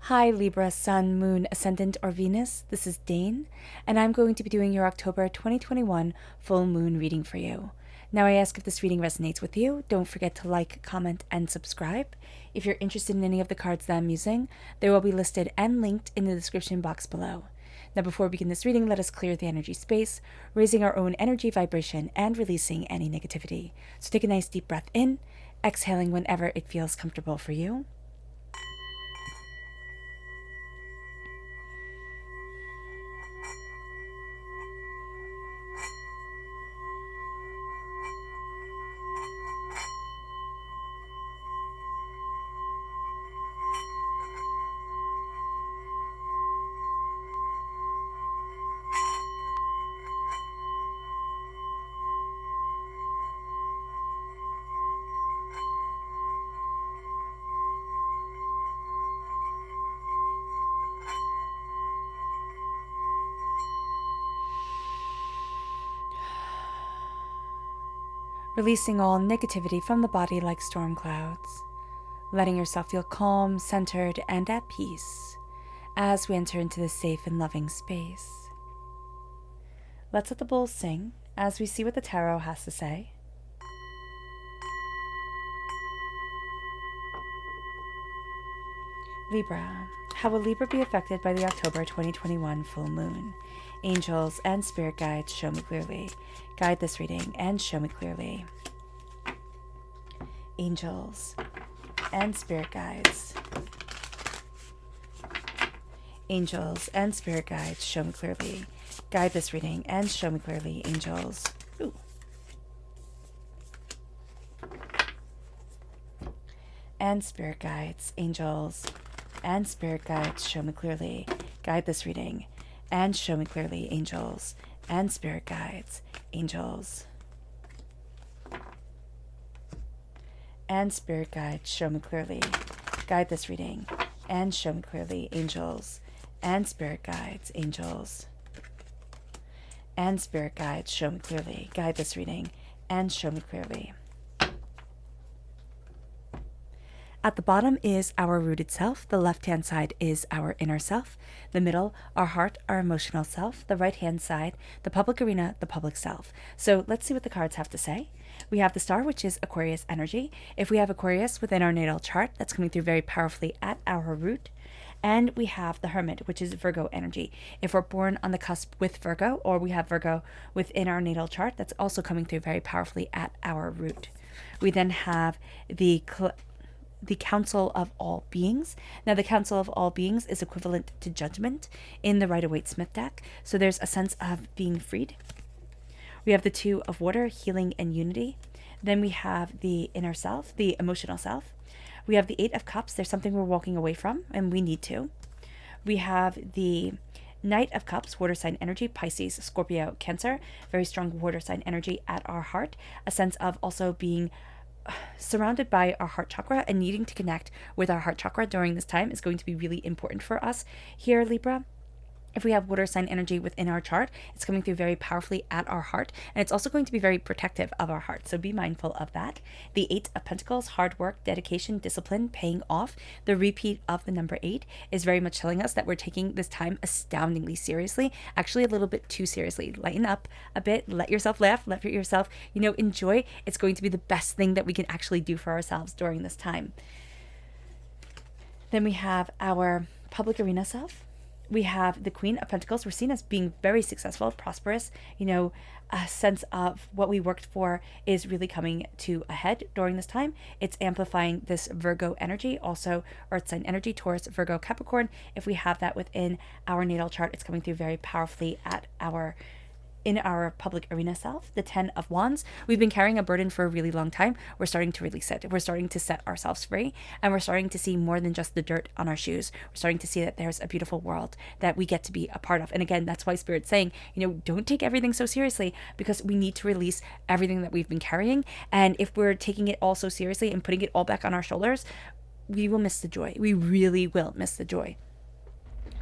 Hi Libra, Sun, Moon, Ascendant, or Venus. This is Dane, and I'm going to be doing your October 2021 full moon reading for you. Now I ask if this reading resonates with you. Don't forget to like, comment, and subscribe. If you're interested in any of the cards that I'm using, they will be listed and linked in the description box below. Now before we begin this reading, let us clear the energy space, raising our own energy vibration and releasing any negativity. So take a nice deep breath in, exhaling whenever it feels comfortable for you. Releasing all negativity from the body like storm clouds, letting yourself feel calm, centered, and at peace as we enter into this safe and loving space. Let's let the bowls sing as we see what the tarot has to say. Libra. How will Libra be affected by the October 2021 full moon? Angels and spirit guides, show me clearly. Guide this reading and show me clearly. Angels and spirit guides. Angels and spirit guides, show me clearly. Guide this reading and show me clearly, angels. Ooh. And spirit guides, angels and spirit guides, show me clearly. Guide this reading and show me clearly, angels and spirit guides, angels and spirit guides, show me clearly. Guide this reading and show me clearly, angels and spirit guides, angels and spirit guides, show me clearly. Guide this reading and show me clearly. At the bottom is our rooted self. The left-hand side is our inner self. The middle, our heart, our emotional self. The right-hand side, the public arena, the public self. So let's see what the cards have to say. We have the star, which is Aquarius energy. If we have Aquarius within our natal chart, that's coming through very powerfully at our root. And we have the Hermit, which is Virgo energy. If we're born on the cusp with Virgo, or we have Virgo within our natal chart, that's also coming through very powerfully at our root. We then have the Council of All Beings. Now, the Council of All Beings is equivalent to Judgment in the Rider-Waite-Smith deck. So there's a sense of being freed. We have the Two of Water, Healing and Unity. Then we have the inner self, the emotional self. We have the Eight of Cups. There's something we're walking away from, and we need to. We have the Knight of Cups, water sign energy, Pisces, Scorpio, Cancer. Very strong water sign energy at our heart. A sense of also being surrounded by our heart chakra and needing to connect with our heart chakra during this time is going to be really important for us here, Libra. If we have water sign energy within our chart, it's coming through very powerfully at our heart, and it's also going to be very protective of our heart, so be mindful of that. The Eight of Pentacles, hard work, dedication, discipline, paying off. The repeat of the number 8 is very much telling us that we're taking this time astoundingly seriously, actually a little bit too seriously. Lighten up a bit, let yourself laugh, let yourself, enjoy. It's going to be the best thing that we can actually do for ourselves during this time. Then we have our public arena self. We have the Queen of Pentacles. We're seen as being very successful, prosperous. A sense of what we worked for is really coming to a head during this time. It's amplifying this Virgo energy, also Earth sign energy, Taurus, Virgo, Capricorn. If we have that within our natal chart, it's coming through very powerfully in our public arena self. The Ten of Wands. We've been carrying a burden for a really long time. We're starting to release it. We're starting to set ourselves free, and we're starting to see more than just the dirt on our shoes. We're starting to see that there's a beautiful world that we get to be a part of. And again, that's why Spirit's saying, don't take everything so seriously, because we need to release everything that we've been carrying. And if we're taking it all so seriously and putting it all back on our shoulders, we will miss the joy. We really will miss the joy.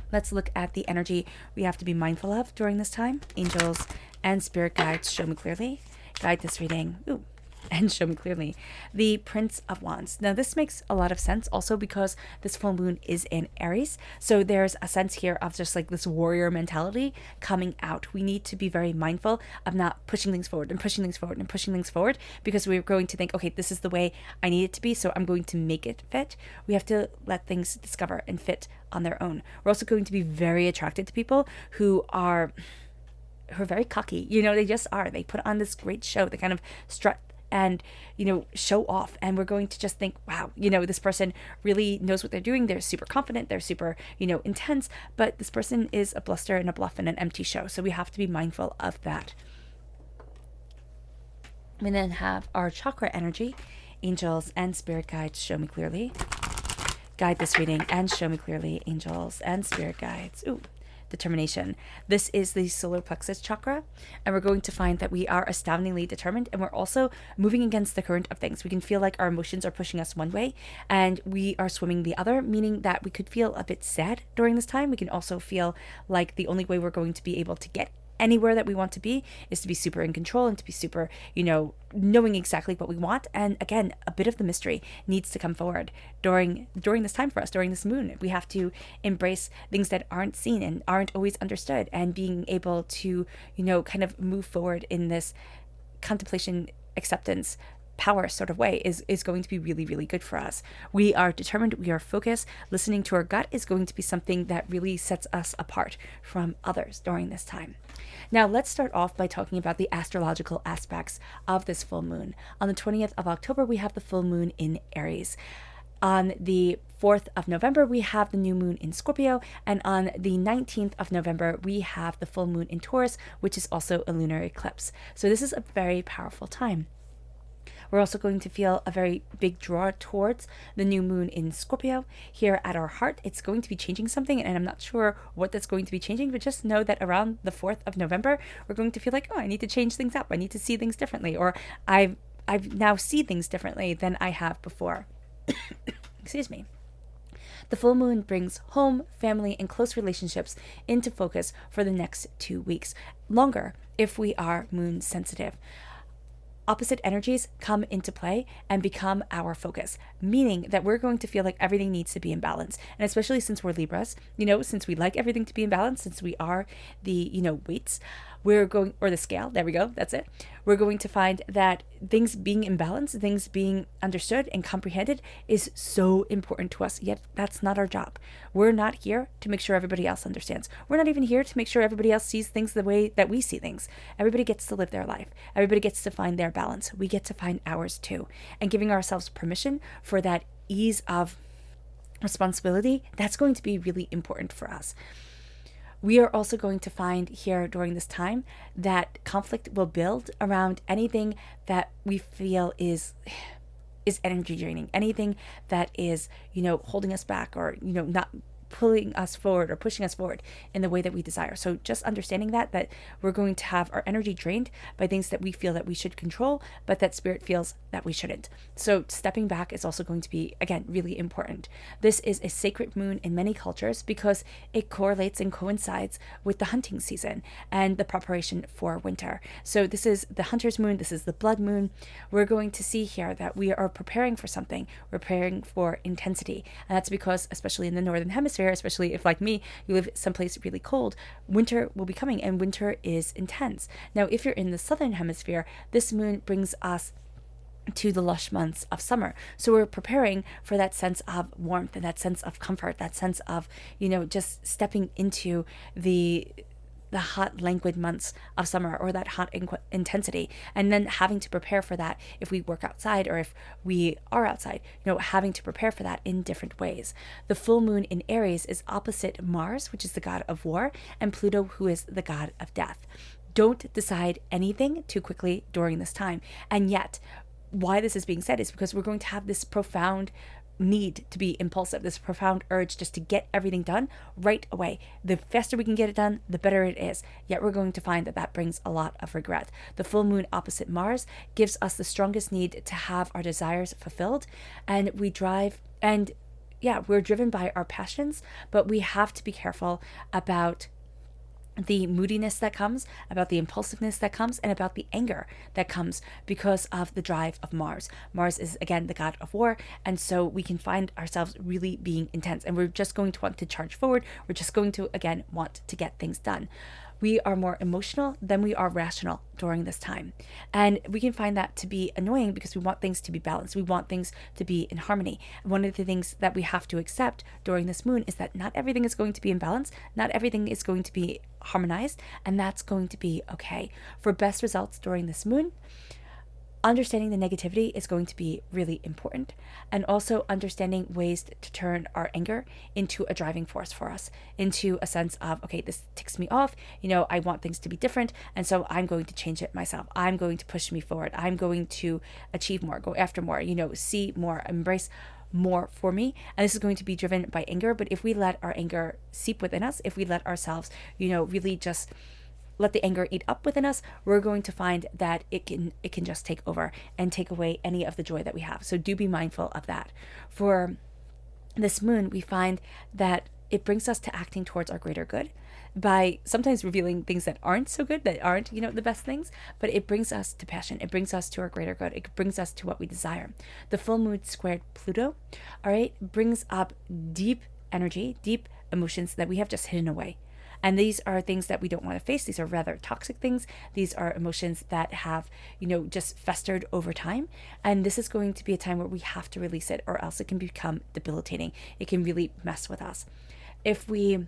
Let's look at the energy we have to be mindful of during this time. Angels and spirit guides, show me clearly. Guide this reading. Ooh, and show me clearly. The Prince of Wands. Now, this makes a lot of sense also because this full moon is in Aries. So there's a sense here of just like this warrior mentality coming out. We need to be very mindful of not pushing things forward and pushing things forward and pushing things forward, because we're going to think, okay, this is the way I need it to be, so I'm going to make it fit. We have to let things discover and fit on their own. We're also going to be very attracted to people who are very cocky. They just are. They put on this great show. They kind of strut and show off, and we're going to just think, wow, this person really knows what they're doing. They're super confident, they're super intense, but this person is a bluster and a bluff and an empty show. So we have to be mindful of that. We then have our chakra energy. Angels and spirit guides, show me clearly. Guide this reading and show me clearly, angels and spirit guides. Ooh, determination. This is the solar plexus chakra, and we're going to find that we are astoundingly determined, and we're also moving against the current of things. We can feel like our emotions are pushing us one way and we are swimming the other, meaning that we could feel a bit sad during this time. We can also feel like the only way we're going to be able to get anywhere that we want to be is to be super in control and to be super, knowing exactly what we want. And again, a bit of the mystery needs to come forward during this time for us, during this moon. We have to embrace things that aren't seen and aren't always understood, and being able to, kind of move forward in this contemplation, acceptance, power sort of way is going to be really, really good for us. We are determined, we are focused. Listening to our gut is going to be something that really sets us apart from others during this time. Now, let's start off by talking about the astrological aspects of this full moon. On the 20th of October, we have the full moon in Aries. On the 4th of November, we have the new moon in Scorpio. And on the 19th of November, we have the full moon in Taurus, which is also a lunar eclipse. So this is a very powerful time. We're also going to feel a very big draw towards the new moon in Scorpio here at our heart. It's going to be changing something, and I'm not sure what that's going to be changing, but just know that around the 4th of November, we're going to feel like, oh, I need to change things up. I need to see things differently, or I've now see things differently than I have before. Excuse me. The full moon brings home, family, and close relationships into focus for the next 2 weeks. Longer if we are moon sensitive. Opposite energies come into play and become our focus, meaning that we're going to feel like everything needs to be in balance. And especially since we're Libras, since we like everything to be in balance, since we are the, weights, or the scale, there we go, that's it. We're going to find that things being in balance, things being understood and comprehended is so important to us, yet that's not our job. We're not here to make sure everybody else understands. We're not even here to make sure everybody else sees things the way that we see things. Everybody gets to live their life. Everybody gets to find their balance. We get to find ours too. And giving ourselves permission for that ease of responsibility, that's going to be really important for us. We are also going to find here during this time that conflict will build around anything that we feel is energy draining, anything that is, holding us back, or, not pulling us forward or pushing us forward in the way that we desire. So just understanding that we're going to have our energy drained by things that we feel that we should control, but that spirit feels that we shouldn't. So stepping back is also going to be, again, really important. This is a sacred moon in many cultures because it correlates and coincides with the hunting season and the preparation for winter. So this is the hunter's moon. This is the blood moon. We're going to see here that we are preparing for something. We're preparing for intensity. And that's because, especially in the northern hemisphere, especially if, like me, you live someplace really cold, winter will be coming, and winter is intense. Now, if you're in the southern hemisphere, this moon brings us to the lush months of summer. So we're preparing for that sense of warmth and that sense of comfort, that sense of, just stepping into the hot, languid months of summer, or that hot intensity, and then having to prepare for that if we work outside or if we are outside, having to prepare for that in different ways. The full moon in Aries is opposite Mars, which is the god of war, and Pluto, who is the god of death. Don't decide anything too quickly during this time. And yet, why this is being said is because we're going to have this profound need to be impulsive, this profound urge just to get everything done right away. The faster we can get it done, the better it is. Yet we're going to find that brings a lot of regret. The full moon opposite Mars gives us the strongest need to have our desires fulfilled, and we're driven by our passions, but we have to be careful about the moodiness that comes, about the impulsiveness that comes, and about the anger that comes because of the drive of Mars. Mars is, again, the god of war, and so we can find ourselves really being intense, and we're just going to want to charge forward. We're just going to, again, want to get things done. We are more emotional than we are rational during this time. And we can find that to be annoying because we want things to be balanced. We want things to be in harmony. One of the things that we have to accept during this moon is that not everything is going to be in balance. Not everything is going to be harmonized. And that's going to be okay. For best results during this moon, understanding the negativity is going to be really important, and also understanding ways to turn our anger into a driving force for us, into a sense of, okay, this ticks me off, I want things to be different, and so I'm going to change it myself. I'm going to push me forward. I'm going to achieve more, go after more, see more, embrace more for me. And this is going to be driven by anger. But if we let our anger seep within us, if we let ourselves, really just let the anger eat up within us, we're going to find that it can just take over and take away any of the joy that we have. So do be mindful of that. For this moon, we find that it brings us to acting towards our greater good by sometimes revealing things that aren't so good, that aren't, the best things, but it brings us to passion. It brings us to our greater good. It brings us to what we desire. The full moon squared Pluto, all right, brings up deep energy, deep emotions that we have just hidden away. And these are things that we don't want to face. These are rather toxic things. These are emotions that have, just festered over time. And this is going to be a time where we have to release it, or else it can become debilitating. It can really mess with us. If we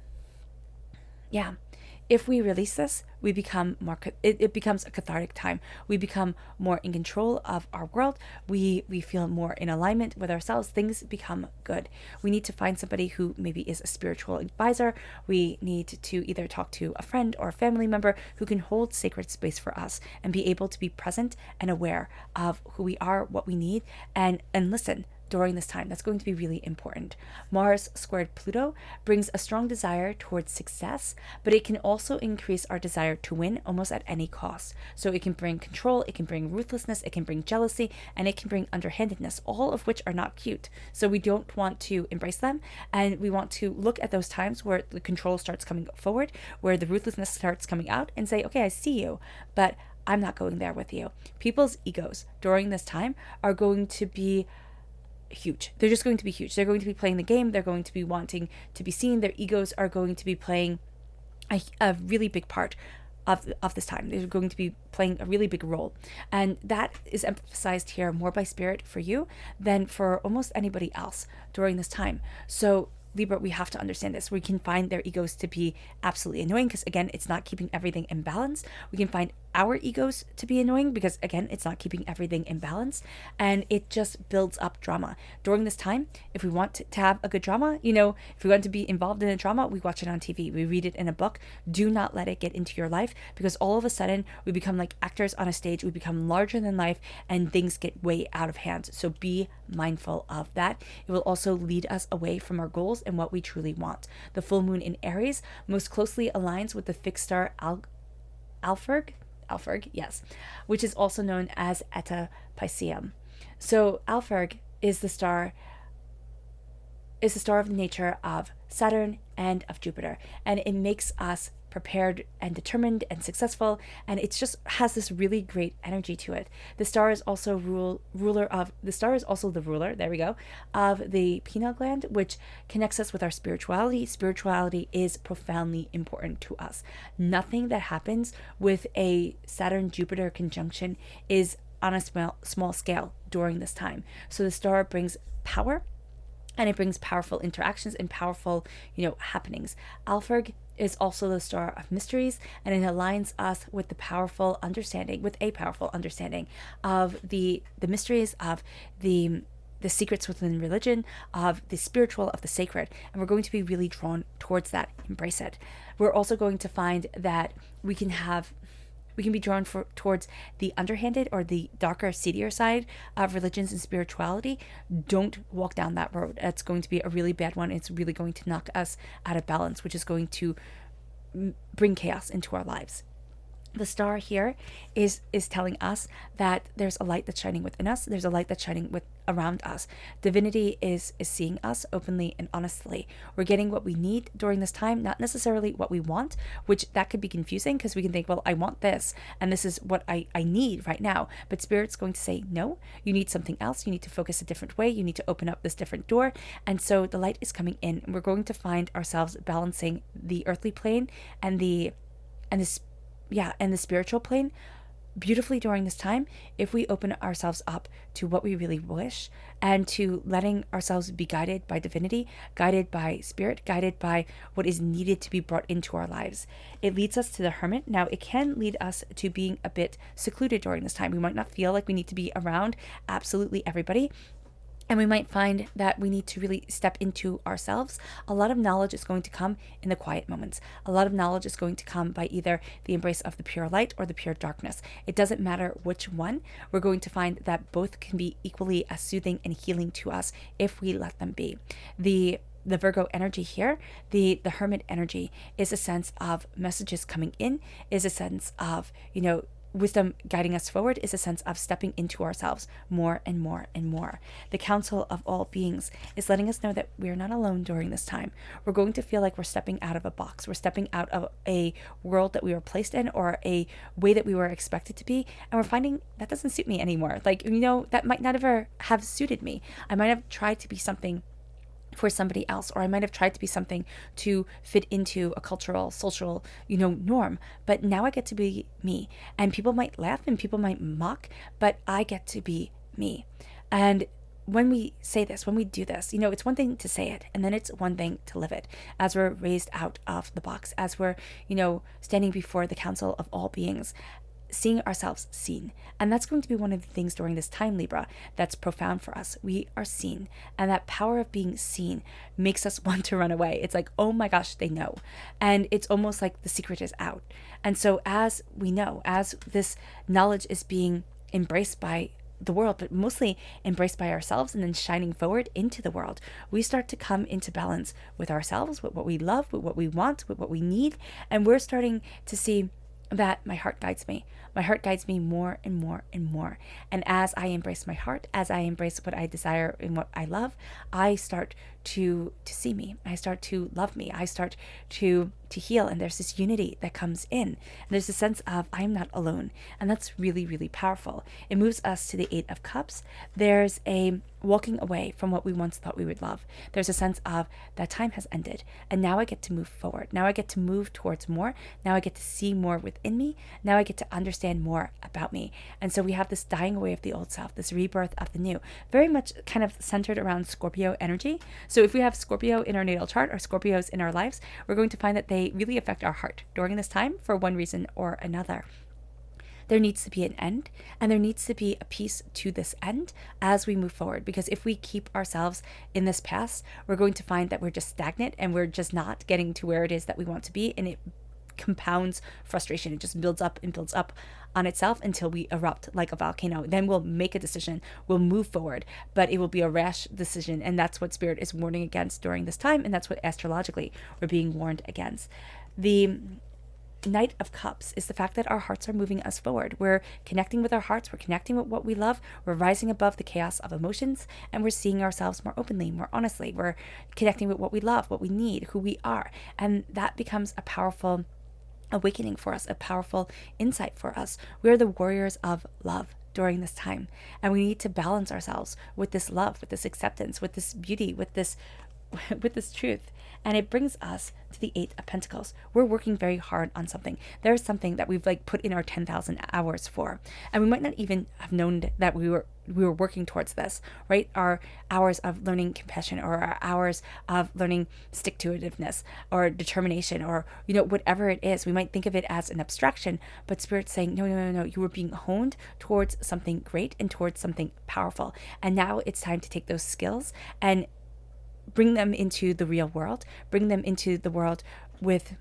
release this, we become more, it becomes a cathartic time. We become more in control of our world. We feel more in alignment with ourselves. Things become good. We need to find somebody who maybe is a spiritual advisor. We need to either talk to a friend or a family member who can hold sacred space for us and be able to be present and aware of who we are, what we need, and listen during this time. That's going to be really important. Mars squared Pluto brings a strong desire towards success, but it can also increase our desire to win almost at any cost. So it can bring control, it can bring ruthlessness, it can bring jealousy, and it can bring underhandedness, all of which are not cute. So we don't want to embrace them, and we want to look at those times where the control starts coming forward, where the ruthlessness starts coming out, and say, okay, I see you, but I'm not going there with you. People's egos during this time are going to be huge. They're just going to be huge. They're going to be playing the game. They're going to be wanting to be seen. Their egos are going to be playing a really big part of this time. They're going to be playing a really big role. And that is emphasized here more by spirit for you than for almost anybody else during this time. So Libra, we have to understand this. We can find their egos to be absolutely annoying because, again, it's not keeping everything in balance. We can find our egos to be annoying because, again, it's not keeping everything in balance. And it just builds up drama. During this time, if we want to have a good drama, if we want to be involved in a drama, we watch it on TV. We read it in a book. Do not let it get into your life because all of a sudden we become like actors on a stage. We become larger than life and things get way out of hand. So be mindful of that. It will also lead us away from our goals and what we truly want. The full moon in Aries most closely aligns with the fixed star Alphurg, yes, which is also known as Eta Pisceum. So Alphurg is the star of the nature of Saturn and of Jupiter, and it makes us prepared and determined and successful, and it just has this really great energy to it. The star is also the ruler, there we go, of the pineal gland, which connects us with our spirituality. Spirituality is profoundly important to us. Nothing that happens with a Saturn-Jupiter conjunction is on a small scale during this time. So the star brings power, and it brings powerful interactions and powerful, happenings. Alphurg is also the star of mysteries, and it aligns us with a powerful understanding of the mysteries, of the secrets within religion, of the spiritual, of the sacred. And we're going to be really drawn towards that. Embrace it. We're also going to find that we can be drawn towards the underhanded or the darker, seedier side of religions and spirituality. Don't walk down that road. It's going to be a really bad one. It's really going to knock us out of balance, which is going to bring chaos into our lives. The star here is telling us that there's a light that's shining within us. There's a light that's shining with around us. Divinity is seeing us openly and honestly. We're getting what we need during this time, not necessarily what we want, which that could be confusing because we can think, well, I want this and this is what I need right now. But Spirit's going to say, no, you need something else. You need to focus a different way. You need to open up this different door. And so the light is coming in, and we're going to find ourselves balancing the earthly plane and the spiritual plane beautifully during this time if we open ourselves up to what we really wish and to letting ourselves be guided by divinity, guided by spirit, guided by what is needed to be brought into our lives. It leads us to the hermit. Now, it can lead us to being a bit secluded during this time. We might not feel like we need to be around absolutely everybody, and we might find that we need to really step into ourselves. A lot of knowledge is going to come in the quiet moments. A lot of knowledge is going to come by either the embrace of the pure light or the pure darkness. It doesn't matter which one. We're going to find that both can be equally as soothing and healing to us if we let them be. The Virgo energy here, the hermit energy, is a sense of messages coming in, is a sense of, wisdom guiding us forward, is a sense of stepping into ourselves more and more and more. The council of all beings is letting us know that we're not alone during this time. We're going to feel like we're stepping out of a box. We're stepping out of a world that we were placed in or a way that we were expected to be. And we're finding that doesn't suit me anymore. That might not ever have suited me. I might have tried to be something for somebody else, or I might have tried to be something to fit into a cultural, social, norm. But now I get to be me, and people might laugh and people might mock, but I get to be me. And when we say this, when we do this, it's one thing to say it, and then it's one thing to live it. As we're raised out of the box, as we're, standing before the council of all beings, seeing ourselves seen. And that's going to be one of the things during this time, Libra, that's profound for us. We are seen. And that power of being seen makes us want to run away. It's like, oh my gosh, they know. And it's almost like the secret is out. And so as we know, as this knowledge is being embraced by the world, but mostly embraced by ourselves and then shining forward into the world, we start to come into balance with ourselves, with what we love, with what we want, with what we need. And we're starting to see that my heart guides me. My heart guides me more and more and more. And as I embrace my heart, as I embrace what I desire and what I love, I start to see me. I start to love me. I start to heal. And there's this unity that comes in. And there's a sense of I'm not alone. And that's really, really powerful. It moves us to the Eight of Cups. There's a walking away from what we once thought we would love. There's a sense of that time has ended. And now I get to move forward. Now I get to move towards more. Now I get to see more within me. Now I get to understand more about me. And so we have this dying away of the old self, this rebirth of the new, very much kind of centered around Scorpio energy. So if we have Scorpio in our natal chart or Scorpios in our lives, we're going to find that they really affect our heart during this time for one reason or another. There needs to be an end, and there needs to be a piece to this end as we move forward. Because if we keep ourselves in this past, we're going to find that we're just stagnant and we're just not getting to where it is that we want to be, and it compounds frustration. It just builds up and builds up on itself until we erupt like a volcano. Then we'll make a decision, we'll move forward, but it will be a rash decision, and that's what Spirit is warning against during this time, and that's what astrologically we're being warned against. The Knight of Cups is the fact that our hearts are moving us forward. We're connecting with our hearts, we're connecting with what we love, we're rising above the chaos of emotions, and we're seeing ourselves more openly, more honestly. We're connecting with what we love, what we need, who we are, and that becomes a powerful awakening for us, a powerful insight for us. We're the warriors of love during this time, and we need to balance ourselves with this love, with this acceptance, with this beauty, with this truth. And it brings us to the Eight of Pentacles. We're working very hard on something. There's something that we've put in our 10,000 hours for, and we might not even have known that we were working towards this, right? Our hours of learning compassion, or our hours of learning stick-to-itiveness or determination, or whatever it is. We might think of it as an abstraction, but Spirit's saying no, you were being honed towards something great and towards something powerful, and now it's time to take those skills and bring them into the real world, bring them into the world with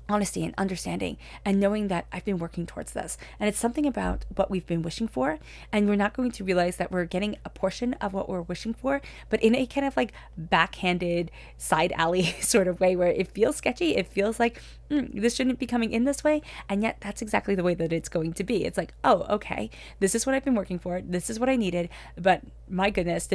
honesty and understanding, and knowing that I've been working towards this. And it's something about what we've been wishing for. And we're not going to realize that we're getting a portion of what we're wishing for, but in a kind of like backhanded side alley sort of way where it feels sketchy. It feels like this shouldn't be coming in this way. And yet that's exactly the way that it's going to be. It's like, oh, okay, this is what I've been working for. This is what I needed. But my goodness,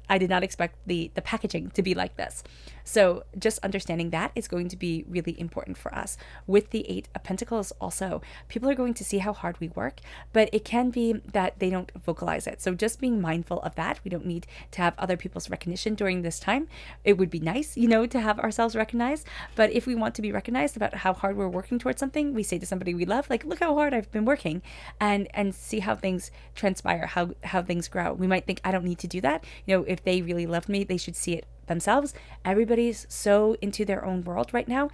I did not expect the packaging to be like this. So just understanding that is going to be really important for us. With the Eight of Pentacles also, people are going to see how hard we work, but it can be that they don't vocalize it. So just being mindful of that. We don't need to have other people's recognition during this time. It would be nice, to have ourselves recognized. But if we want to be recognized about how hard we're working towards something, we say to somebody we love, like, look how hard I've been working, and see how things transpire, how things grow. We might think, I don't need to do that. If they really loved me, they should see it themselves. Everybody's so into their own world right now.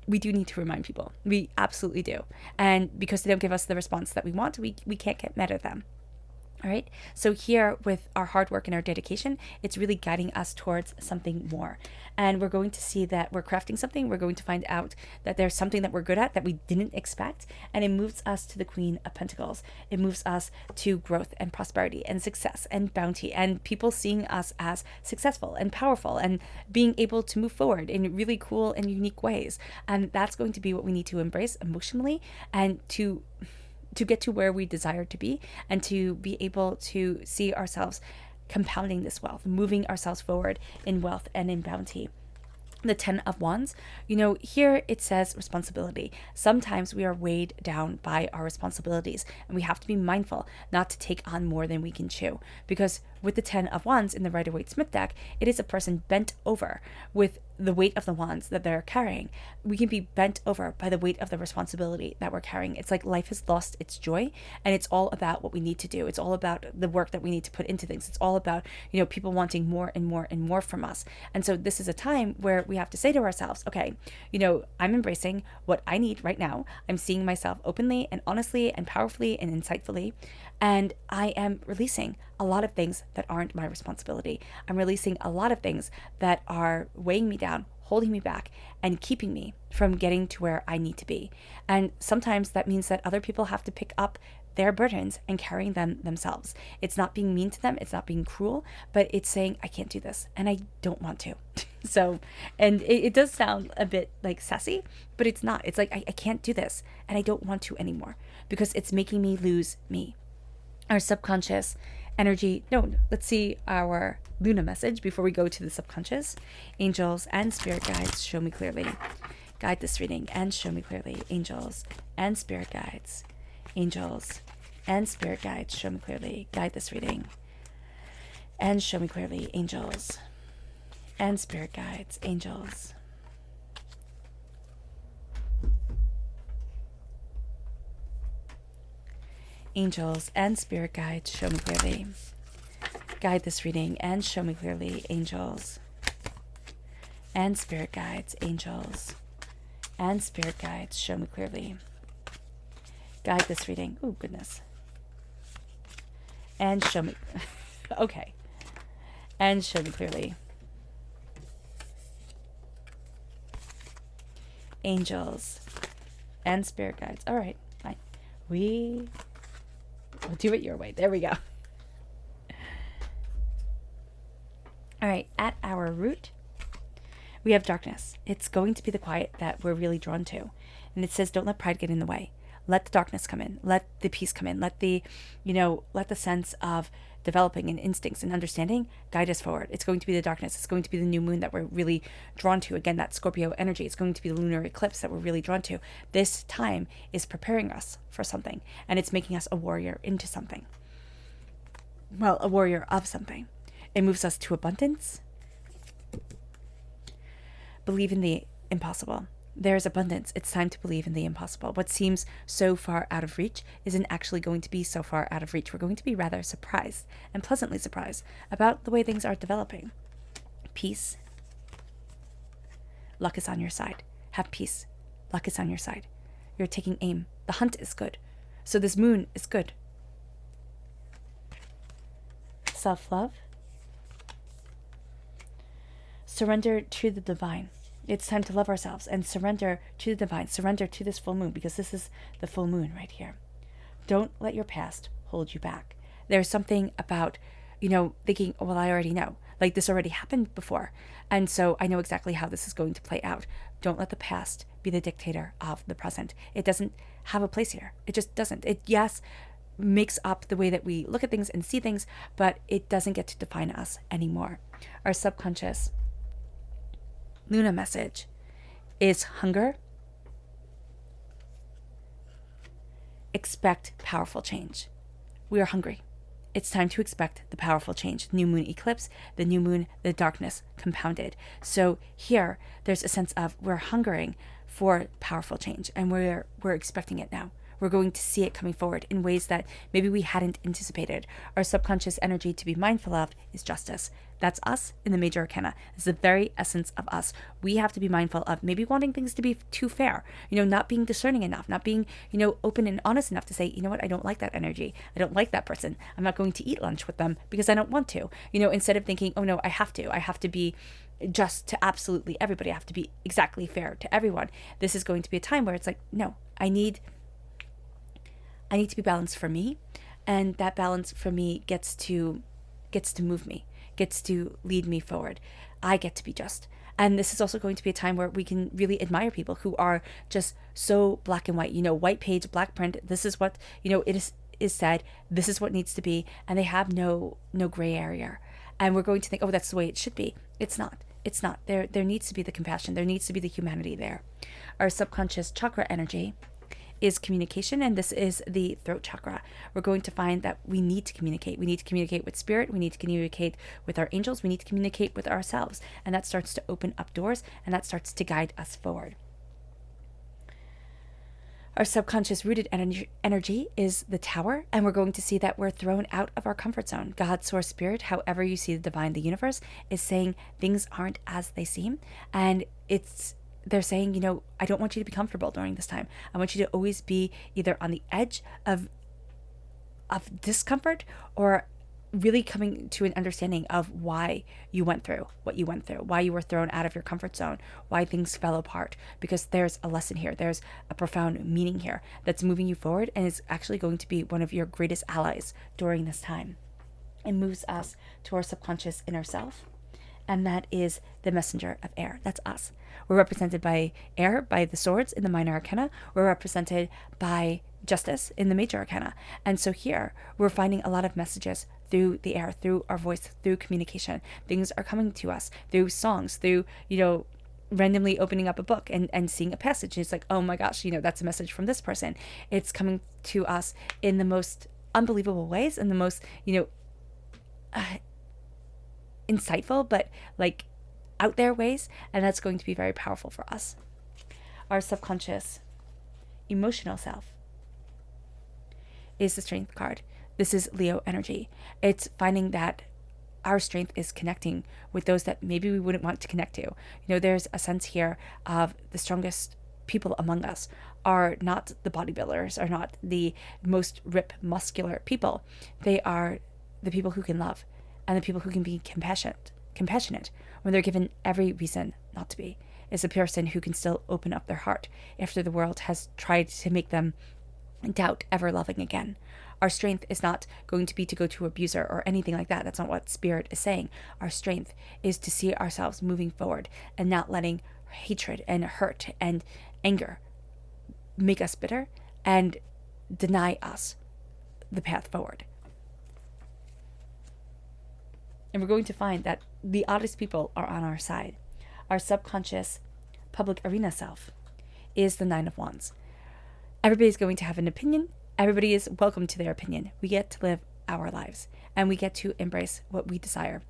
We do need to remind people. We absolutely do. And because they don't give us the response that we want, we can't get mad at them. All right. So here with our hard work and our dedication, it's really guiding us towards something more. And we're going to see that we're crafting something. We're going to find out that there's something that we're good at that we didn't expect. And it moves us to the Queen of Pentacles. It moves us to growth and prosperity and success and bounty, and people seeing us as successful and powerful and being able to move forward in really cool and unique ways. And that's going to be what we need to embrace emotionally, and to get to where we desire to be, and to be able to see ourselves compounding this wealth, moving ourselves forward in wealth and in bounty. The 10 of Wands, here it says responsibility. Sometimes we are weighed down by our responsibilities, and we have to be mindful not to take on more than we can chew. Because with the 10 of Wands in the Rider-Waite-Smith deck, it is a person bent over with the weight of the wands that they're carrying. We can be bent over by the weight of the responsibility that we're carrying. It's like life has lost its joy, and it's all about what we need to do. It's all about the work that we need to put into things. It's all about, people wanting more and more and more from us. And so this is a time where we have to say to ourselves, okay, I'm embracing what I need right now. I'm seeing myself openly and honestly and powerfully and insightfully. And I am releasing a lot of things that aren't my responsibility. I'm releasing a lot of things that are weighing me down, holding me back, and keeping me from getting to where I need to be. And sometimes that means that other people have to pick up their burdens and carrying them themselves. It's not being mean to them. It's not being cruel, but it's saying, I can't do this and I don't want to. So, and it does sound a bit like sassy, but it's not. It's like, I can't do this and I don't want to anymore because it's making me lose me. Our subconscious energy. No, let's see our Luna message before we go to the subconscious. Angels and spirit guides, show me clearly. Guide this reading and show me clearly. Angels and spirit guides. Angels and spirit guides, show me clearly. Guide this reading and show me clearly. Angels and spirit guides. Angels. Angels and spirit guides, show me clearly. Guide this reading and show me clearly. Angels and spirit guides. Angels and spirit guides, show me clearly. Guide this reading. Oh, goodness. And show me. Okay. And show me clearly. Angels and spirit guides. All right. Fine. We'll do it your way. There we go. All right. At our root, we have darkness. It's going to be the quiet that we're really drawn to. And it says, don't let pride get in the way. Let the darkness come in. Let the peace come in. Let the, let the sense of developing and instincts and understanding guide us forward. It's going to be the darkness. It's going to be the new moon that we're really drawn to. Again, that Scorpio energy. It's going to be the lunar eclipse that we're really drawn to. This time is preparing us for something, and it's making us a warrior into something. Well, a warrior of something. It moves us to abundance. Believe in the impossible. There is abundance. It's time to believe in the impossible. What seems so far out of reach isn't actually going to be so far out of reach. We're going to be rather surprised and pleasantly surprised about the way things are developing. Peace. Luck is on your side. Have peace. Luck is on your side. You're taking aim. The hunt is good. So this moon is good. Self-love. Surrender to the divine. It's time to love ourselves and surrender to the divine, surrender to this full moon, because this is the full moon right here. Don't let your past hold you back. There's something about, thinking, oh, well, I already know. Like, this already happened before. And so I know exactly how this is going to play out. Don't let the past be the dictator of the present. It doesn't have a place here. It just doesn't. It, yes, makes up the way that we look at things and see things, but it doesn't get to define us anymore. Our subconscious Luna message is hunger. Expect powerful change. We are hungry. It's time to expect the powerful change. New moon eclipse, the new moon, the darkness compounded. So here, there's a sense of we're hungering for powerful change, and we're expecting it now. We're going to see it coming forward in ways that maybe we hadn't anticipated. Our subconscious energy to be mindful of is justice. That's us in the major arcana. It's the very essence of us. We have to be mindful of maybe wanting things to be too fair, not being discerning enough, not being, open and honest enough to say, you know what, I don't like that energy. I don't like that person. I'm not going to eat lunch with them because I don't want to, instead of thinking, oh no, I have to be just to absolutely everybody. I have to be exactly fair to everyone. This is going to be a time where it's like, no, I need to be balanced for me, and that balance for me gets to move me, gets to lead me forward. I get to be just. And this is also going to be a time where we can really admire people who are just so black and white, white page, black print. This is what, it is said, this is what needs to be, and they have no gray area. And we're going to think, oh, that's the way it should be. It's not. It's not. There needs to be the compassion. There needs to be the humanity there. Our subconscious chakra energy is communication, and this is the throat chakra. We're going to find that we need to communicate. We need to communicate with spirit. We need to communicate with our angels. We need to communicate with ourselves. And that starts to open up doors, and that starts to guide us forward. Our subconscious rooted energy is the tower, and we're going to see that we're thrown out of our comfort zone. God, source, spirit, however you see the divine, the universe, is saying things aren't as they seem, and they're saying, I don't want you to be comfortable during this time. I want you to always be either on the edge of discomfort, or really coming to an understanding of why you went through what you went through, why you were thrown out of your comfort zone, why things fell apart, because there's a lesson here. There's a profound meaning here that's moving you forward, and is actually going to be one of your greatest allies during this time. It moves us to our subconscious inner self, and that is the messenger of air. That's us. We're represented by air, by the swords in the minor arcana. We're represented by justice in the major arcana. And so here, we're finding a lot of messages through the air, through our voice, through communication. Things are coming to us through songs, through, randomly opening up a book and seeing a passage. It's like, oh my gosh, that's a message from this person. It's coming to us in the most unbelievable ways, and the most, insightful, but like out there ways, and that's going to be very powerful for us. Our subconscious emotional self is the strength card. This is Leo energy. It's finding that our strength is connecting with those that maybe we wouldn't want to connect to. There's a sense here of the strongest people among us are not the bodybuilders, are not the most muscular people. They are the people who can love, and the people who can be compassionate when they're given every reason not to be. Is a person who can still open up their heart after the world has tried to make them doubt ever loving again. Our strength is not going to be to go to abuser or anything like that. That's not what spirit is saying. Our strength is to see ourselves moving forward and not letting hatred and hurt and anger make us bitter and deny us the path forward. And we're going to find that the oddest people are on our side. Our subconscious public arena self is the 9 of Wands. Everybody's going to have an opinion. Everybody is welcome to their opinion. We get to live our lives, and we get to embrace what we desire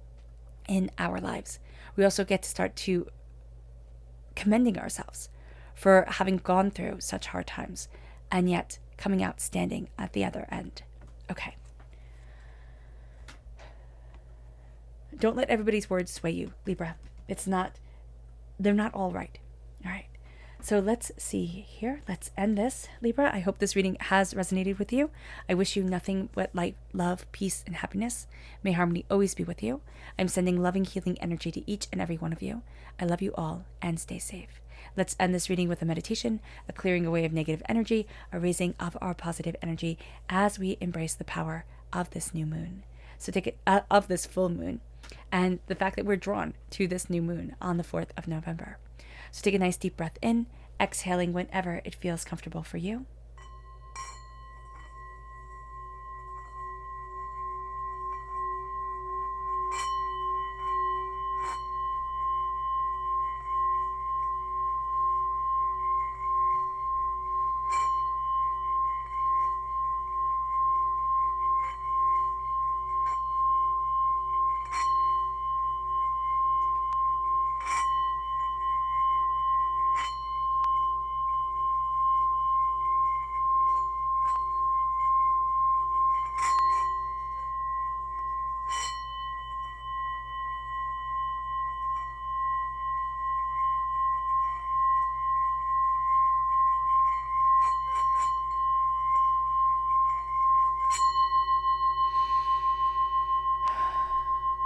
in our lives. We also get to start to commending ourselves for having gone through such hard times, and yet coming out standing at the other end. Okay. Don't let everybody's words sway you, Libra. They're not all right. All right. So let's see here. Let's end this, Libra. I hope this reading has resonated with you. I wish you nothing but light, love, peace, and happiness. May harmony always be with you. I'm sending loving, healing energy to each and every one of you. I love you all, and stay safe. Let's end this reading with a meditation, a clearing away of negative energy, a raising of our positive energy as we embrace the power of this new moon. So take it of this full moon, and the fact that we're drawn to this new moon on the 4th of November. So take a nice deep breath in, exhaling whenever it feels comfortable for you.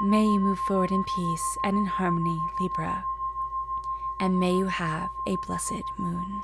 May you move forward in peace and in harmony, Libra. And may you have a blessed moon.